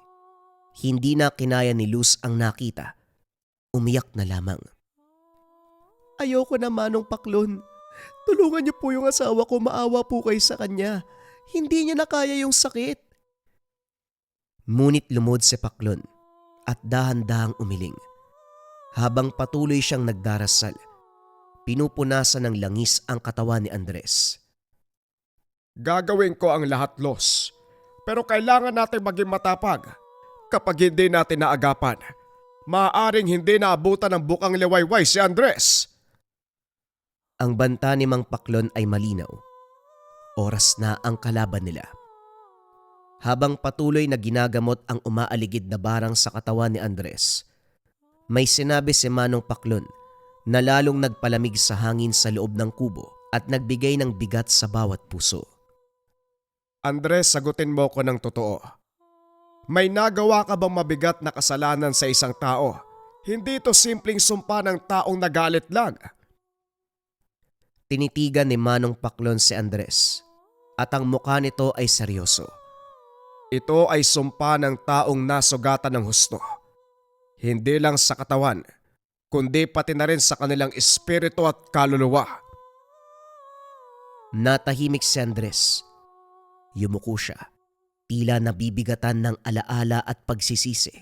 Hindi na kinaya ni Luz ang nakita. Umiyak na lamang. Ayoko na, Manong Paklon. Tulungan niyo po yung asawa ko, maawa po kayo sa kanya. Hindi niya na kaya yung sakit. Ngunit lumod si Paklon at dahan-dahang umiling. Habang patuloy siyang nagdarasal, pinupunasan ng langis ang katawan ni Andres. Gagawin ko ang lahat, Los. Pero kailangan natin maging matapag. Kapag hindi natin naagapan, maaaring hindi naabutan ng bukang liwayway si Andres. Ang banta ni Mang Paklon ay malinaw. Oras na ang kalaban nila. Habang patuloy na ginagamot ang umaaligid na barang sa katawan ni Andres, may sinabi si Manong Paklon na lalong nagpalamig sa hangin sa loob ng kubo at nagbigay ng bigat sa bawat puso. Andres, sagutin mo ko ng totoo. May nagawa ka bang mabigat na kasalanan sa isang tao? Hindi ito simpleng sumpa ng taong nagalit lang. Tinitigan ni Manong Paklon si Andres at ang mukha nito ay seryoso. Ito ay sumpa ng taong nasugatan ng husto. Hindi lang sa katawan, kundi pati na rin sa kanilang espiritu at kaluluwa. Natahimik si Andres. Yumuko siya, tila nabibigatan ng alaala at pagsisisi.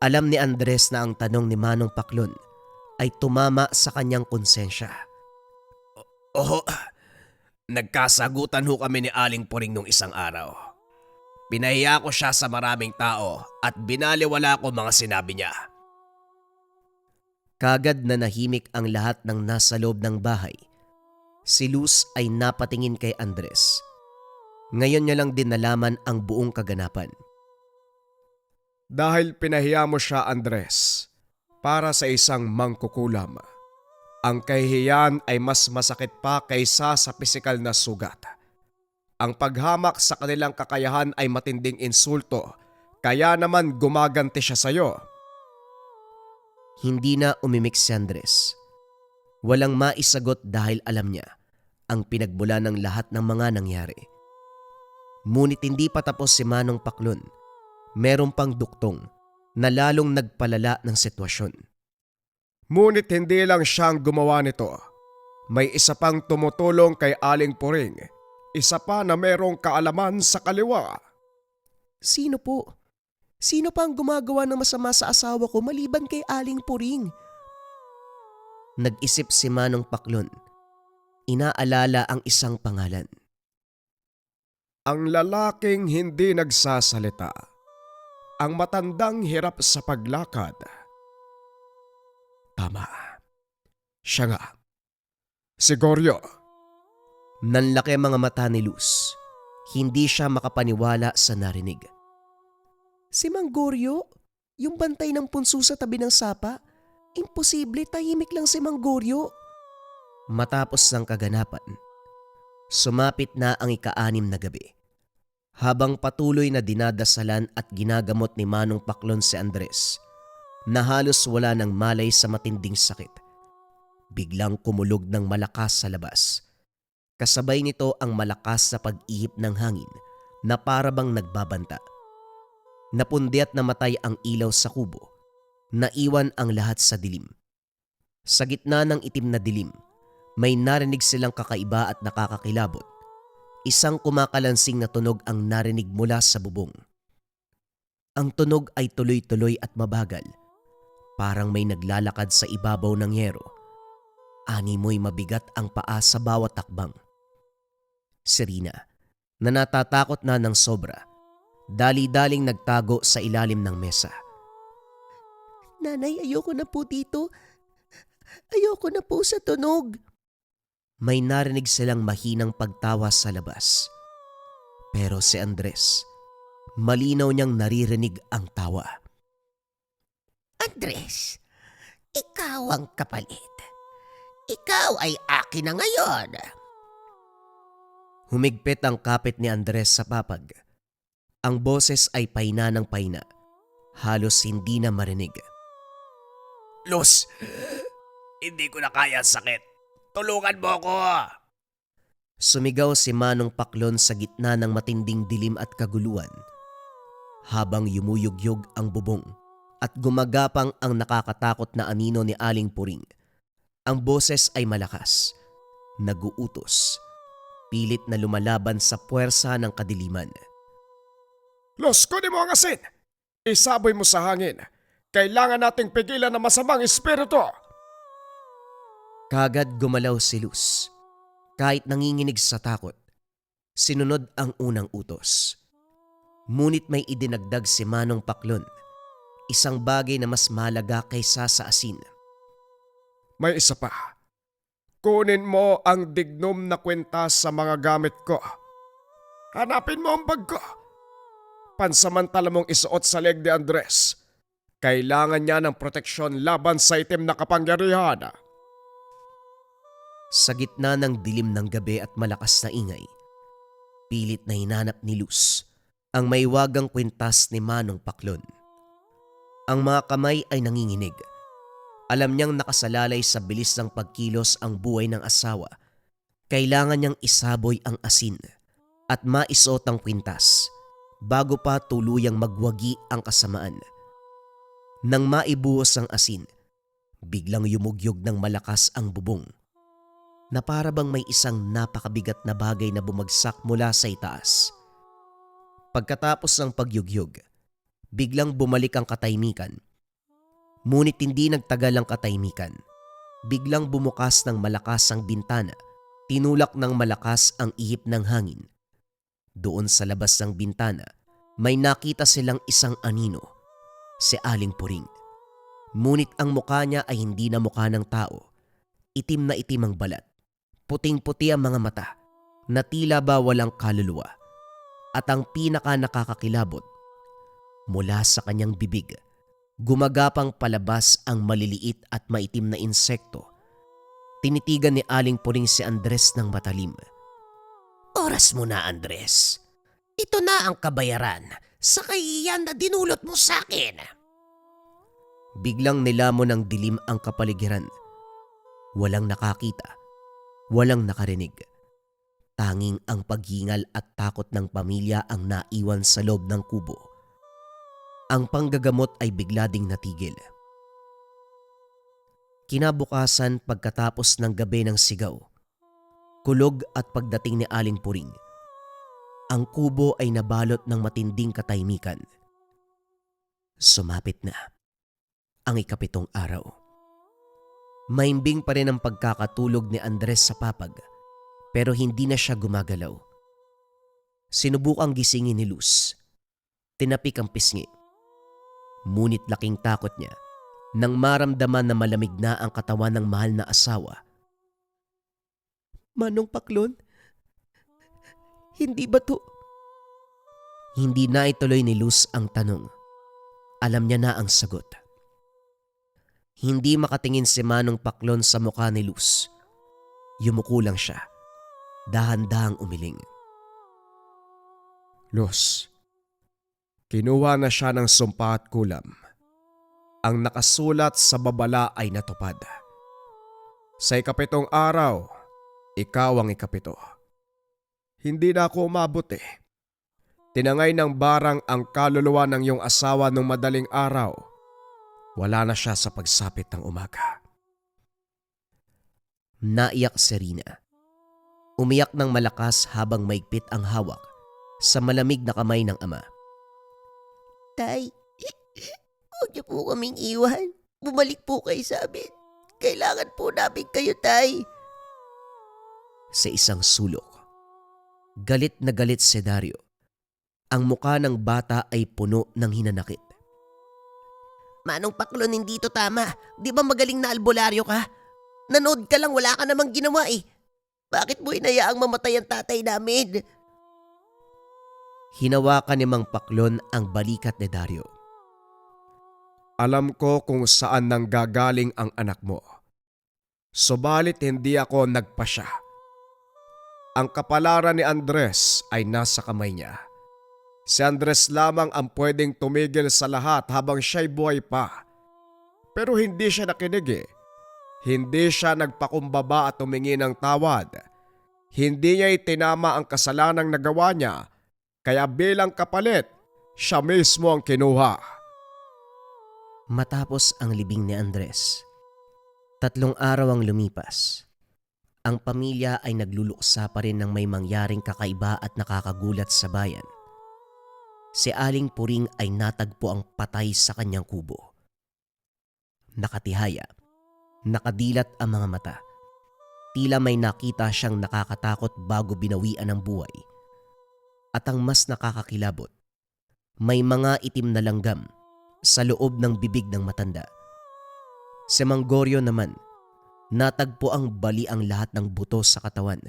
Alam ni Andres na ang tanong ni Manong Paklon ay tumama sa kanyang konsensya. Oo, nagkasagutan ho kami ni Aling Puring nung isang araw. Pinahiya ko siya sa maraming tao at binaliwala ko mga sinabi niya. Kagad na nahimik ang lahat ng nasa loob ng bahay. Si Luz ay napatingin kay Andres. Ngayon niya lang din nalaman ang buong kaganapan. Dahil pinahiya mo siya, Andres, para sa isang mangkukulam. Ang kahihiyan ay mas masakit pa kaysa sa pisikal na sugat. Ang paghamak sa kanilang kakayahan ay matinding insulto, kaya naman gumaganti siya sa'yo. Hindi na umimik si Andres. Walang maisagot dahil alam niya ang pinagmula ng lahat ng mga nangyari. Ngunit hindi pa tapos si Manong Paklon. Meron pang duktong na lalong nagpalala ng sitwasyon. Ngunit hindi lang siyang gumawa nito. May isa pang tumutulong kay Aling Puring. Isa pa na merong kaalaman sa kaliwa. Sino po? Sino pa ang gumagawa ng masama sa asawa ko maliban kay Aling Puring? Nag-isip si Manong Paklon. Inaalala ang isang pangalan. Ang lalaking hindi nagsasalita. Ang matandang hirap sa paglakad. Tama. Siya nga. Si Goryo. Nanlaki mga mata ni Luz. Hindi siya makapaniwala sa narinig. Si Mang Goryo? Yung bantay ng punso sa tabi ng sapa? Imposible, tahimik lang si Mang Goryo. Matapos ng kaganapan, sumapit na ang ika-6 na gabi. Habang patuloy na dinadasalan at ginagamot ni Manong Paklon si Andres, na halos wala ng malay sa matinding sakit, biglang kumulog ng malakas sa labas. Kasabay nito ang malakas na pag-ihip ng hangin na parabang nagbabanta. Napundi at namatay ang ilaw sa kubo. Naiwan ang lahat sa dilim. Sa gitna ng itim na dilim, may narinig silang kakaiba at nakakakilabot. Isang kumakalansing na tunog ang narinig mula sa bubong. Ang tunog ay tuloy-tuloy at mabagal. Parang may naglalakad sa ibabaw ng yero. Animoy mabigat ang paa sa bawat takbang. Si Rina, na natatakot na ng sobra, dali-daling nagtago sa ilalim ng mesa. Nanay, ayoko na po dito. Ayoko na po sa tunog. May narinig silang mahinang pagtawa sa labas. Pero si Andres, malinaw niyang naririnig ang tawa. Andres, ikaw ang kapalit. Ikaw ay akin na ngayon. Humigpit ang kapit ni Andres sa papag. Ang boses ay paina ng paina. Halos hindi na marinig. Luz, hindi ko na kaya ang sakit. Tulungan mo ako. Sumigaw si Manong Paklon sa gitna ng matinding dilim at kaguluhan. Habang yumuyugyog ang bubong at gumagapang ang nakakatakot na anino ni Aling Puring. Ang boses ay malakas, naguutos, pilit na lumalaban sa puwersa ng kadiliman. Luz, kunin mo ang asin. Isaboy mo sa hangin. Kailangan nating pigilan ang masamang espiritu. Kagad gumalaw si Luz. Kahit nanginginig sa takot, sinunod ang unang utos. Ngunit may idinagdag si Manong Paklon, isang bagay na mas mahalaga kaysa sa asin. May isa pa. Kunin mo ang dignom na kwintas sa mga gamit ko. Hanapin mo ang bag ko. Pansamantala mong isuot sa leg ni Andres. Kailangan niya ng proteksyon laban sa itim na kapangyarihan. Sa gitna ng dilim ng gabi at malakas na ingay, pilit na hinanap ni Luz ang may wagang kwintas ni Manong Paklon. Ang mga kamay ay nanginginig. Alam niyang nakasalalay sa bilis ng pagkilos ang buhay ng asawa. Kailangan niyang isaboy ang asin at maisuot ang kwintas bago pa tuluyang magwagi ang kasamaan. Nang maibuhos ang asin, biglang yumugyog ng malakas ang bubong na para bang may isang napakabigat na bagay na bumagsak mula sa itaas. Pagkatapos ng pagyugyog, biglang bumalik ang katahimikan. Ngunit hindi nagtagal ang katahimikan. Biglang bumukas ng malakas ang bintana, tinulak ng malakas ang ihip ng hangin. Doon sa labas ng bintana, may nakita silang isang anino, si Aling Puring. Ngunit ang mukha niya ay hindi na mukha ng tao. Itim na itim ang balat. Puting-puti ang mga mata na tila ba walang kaluluwa. At ang pinaka nakakakilabot, mula sa kanyang bibig, gumagapang palabas ang maliliit at maitim na insekto. Tinitigan ni Aling Puring si Andres ng matalim. Oras mo na, Andres. Ito na ang kabayaran sa kahihiyan na dinulot mo sa akin. Biglang nilamon ng dilim ang kapaligiran. Walang nakakita, walang nakarinig. Tanging ang paghingal at takot ng pamilya ang naiwan sa loob ng kubo. Ang panggagamot ay bigla ding natigil. Kinabukasan pagkatapos ng gabi ng sigaw, kulog at pagdating ni Aling Puring, ang kubo ay nabalot ng matinding katahimikan. Sumapit na ang ika-7 araw. Maimbing pa rin ang pagkakatulog ni Andres sa papag, pero hindi na siya gumagalaw. Sinubukang gisingin ni Luz. Tinapik ang pisngi. Ngunit laking takot niya nang maramdaman na malamig na ang katawan ng mahal na asawa. Manong Paklon, hindi ba to? Hindi na ituloy ni Luz ang tanong. Alam niya na ang sagot. Hindi makatingin si Manong Paklon sa mukha ni Luz. Yumuko lang siya. Dahan-dahang umiling. Luz, kinuha na siya ng sumpa at kulam. Ang nakasulat sa babala ay natupad. Sa ikapitong araw, ikaw ang ikapito. Hindi na ako umabot eh. Tinangay ng barang ang kaluluwa ng iyong asawa nung madaling araw. Wala na siya sa pagsapit ng umaga. Naiyak si Rina. Umiyak ng malakas habang maigpit ang hawak sa malamig na kamay ng ama. Tay, huwag niyo po kaming iwan. Bumalik po kayo sa amin. Kailangan po namin kayo, Tay. Sa isang sulok, galit na galit si Dario. Ang mukha ng bata ay puno ng hinanakit. Manong Paklon, hindi to tama. Di ba magaling na albularyo ka? Nanood ka lang, wala ka namang ginawa eh. Bakit mo inayaang mamatay ang tatay namin? Hinawakan ni Mang Paklon ang balikat ni Dario. Alam ko kung saan nanggagaling ang anak mo. Subalit hindi ako nagpasya. Ang kapalaran ni Andres ay nasa kamay niya. Si Andres lamang ang pwedeng tumigil sa lahat habang siya'y buhay pa. Pero hindi siya nakinig eh. Hindi siya nagpakumbaba at humingi ng tawad. Hindi niya itinama ang kasalanang nagawa niya, kaya bilang kapalit, siya mismo ang kinuha. Matapos ang libing ni Andres, 3 araw ang lumipas. Ang pamilya ay nagluluksa pa rin ng may mangyaring kakaiba at nakakagulat sa bayan. Si Aling Puring ay natagpo ang patay sa kanyang kubo. Nakatihaya, nakadilat ang mga mata. Tila may nakita siyang nakakatakot bago binawian ng buhay. At ang mas nakakakilabot, may mga itim na langgam sa loob ng bibig ng matanda. Si Mang Goryo naman, natagpo ang bali ang lahat ng buto sa katawan.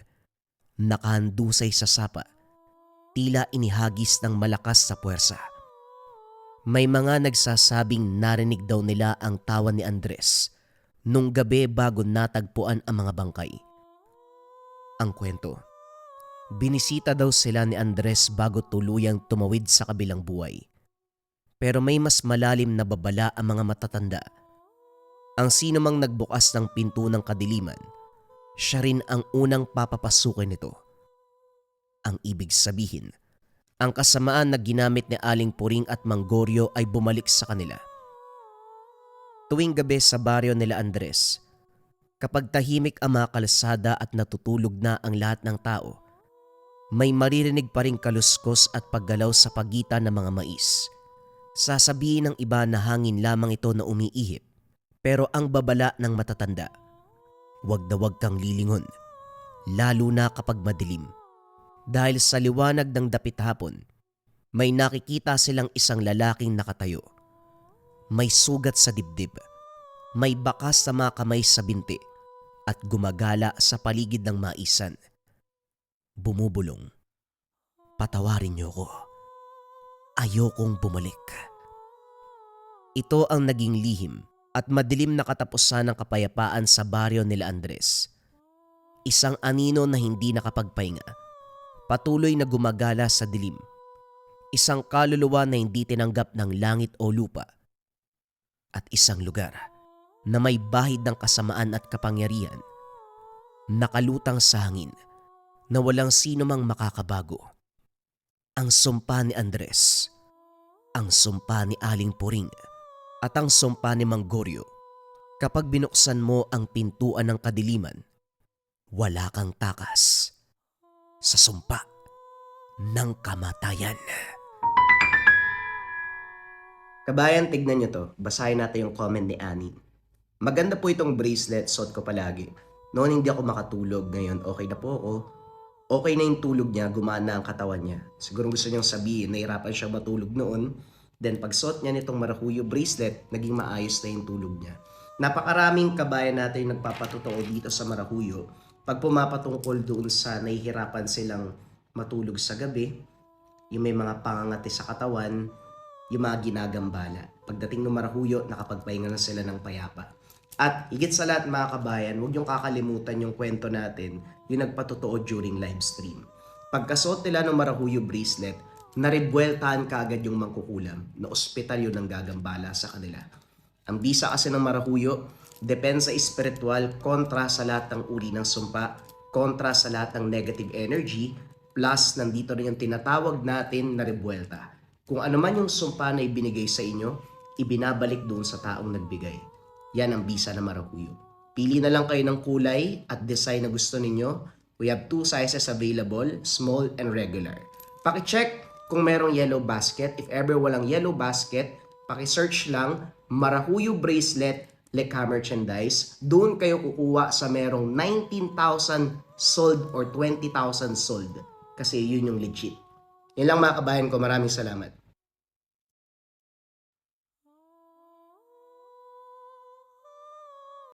Nakahandusay sa sapa, tila inihagis ng malakas sa puwersa. May mga nagsasabing narinig daw nila ang tawa ni Andres nung gabi bago natagpuan ang mga bangkay. Ang kwento, binisita daw sila ni Andres bago tuluyang tumawid sa kabilang buhay. Pero may mas malalim na babala ang mga matatanda. Ang sino mang nagbukas ng pinto ng kadiliman, siya rin ang unang papapasukin nito. Ang ibig sabihin, ang kasamaan na ginamit ni Aling Puring at Mang Goryo ay bumalik sa kanila. Tuwing gabi sa baryo nila Andres, kapag tahimik ang mga kalsada at natutulog na ang lahat ng tao, may maririnig pa ring kaluskos at paggalaw sa pagitan ng mga mais. Sasabihin ng iba na hangin lamang ito na umiihip, pero ang babala ng matatanda, wag na wag kang lilingon, lalo na kapag madilim. Dahil sa liwanag ng dapit hapon, may nakikita silang isang lalaking nakatayo. May sugat sa dibdib, may bakas sa mga kamay sa binti, at gumagala sa paligid ng maisan. Bumubulong, "Patawarin niyo ko. Ayokong bumalik." Ito ang naging lihim at madilim na katapusan ng kapayapaan sa baryo nila Andres. Isang anino na hindi nakapagpahinga, patuloy na gumagala sa dilim. Isang kaluluwa na hindi tinanggap ng langit o lupa. At isang lugar na may bahid ng kasamaan at kapangyarihan, nakalutang sa hangin na walang sino mang makakabago. Ang sumpa ni Andres, ang sumpa ni Aling Puring, at ang sumpa ni Mang Goryo. Kapag binuksan mo ang pintuan ng kadiliman, wala kang takas sa sumpa ng kamatayan. Kabayan, tignan nyo to. Basahin natin yung comment ni Annie. Maganda po itong bracelet, suot ko palagi. Noon hindi ako makatulog, ngayon okay na po ako. Okay na yung tulog niya, gumana ang katawan niya. Siguro gusto niyang sabihin, nahirapan siya matulog noon. Then pag suot niya nitong Marahuyo bracelet, naging maayos na yung tulog niya. Napakaraming kabayan natin yung nagpapatotoo dito sa Marahuyo. Pag pumapatungkol doon sa nahihirapan silang matulog sa gabi, yung may mga pangangati sa katawan, yung mga ginagambala. Pagdating ng Marahuyo, nakapagpahinga na sila ng payapa. At higit sa lahat mga kabayan, huwag niyong kakalimutan yung kwento natin yung nagpatotoo during live stream. Pagkasuot nila ng Marahuyo bracelet, narebueltahan kaagad yung mangkukulam na ospital yun ang gagambala sa kanila. Ang bisa kasi ng Marahuyo, depensa espiritual kontra sa lahat ng uri ng sumpa, kontra sa lahat ng negative energy, plus nandito rin yung tinatawag natin na rebuelta. Kung ano man yung sumpa na ibinigay sa inyo, ibinabalik doon sa taong nagbigay. Yan ang bisa ng Marahuyo. Pili na lang kayo ng kulay at design na gusto ninyo. We have 2 sizes available, small and regular. Paki-check kung merong yellow basket. If ever walang yellow basket, paki-search lang Marahuyo bracelet Lekha merchandise. Doon kayo kukuha sa merong 19,000 sold or 20,000 sold. Kasi yun yung legit. Yan lang mga kabayan ko. Maraming salamat.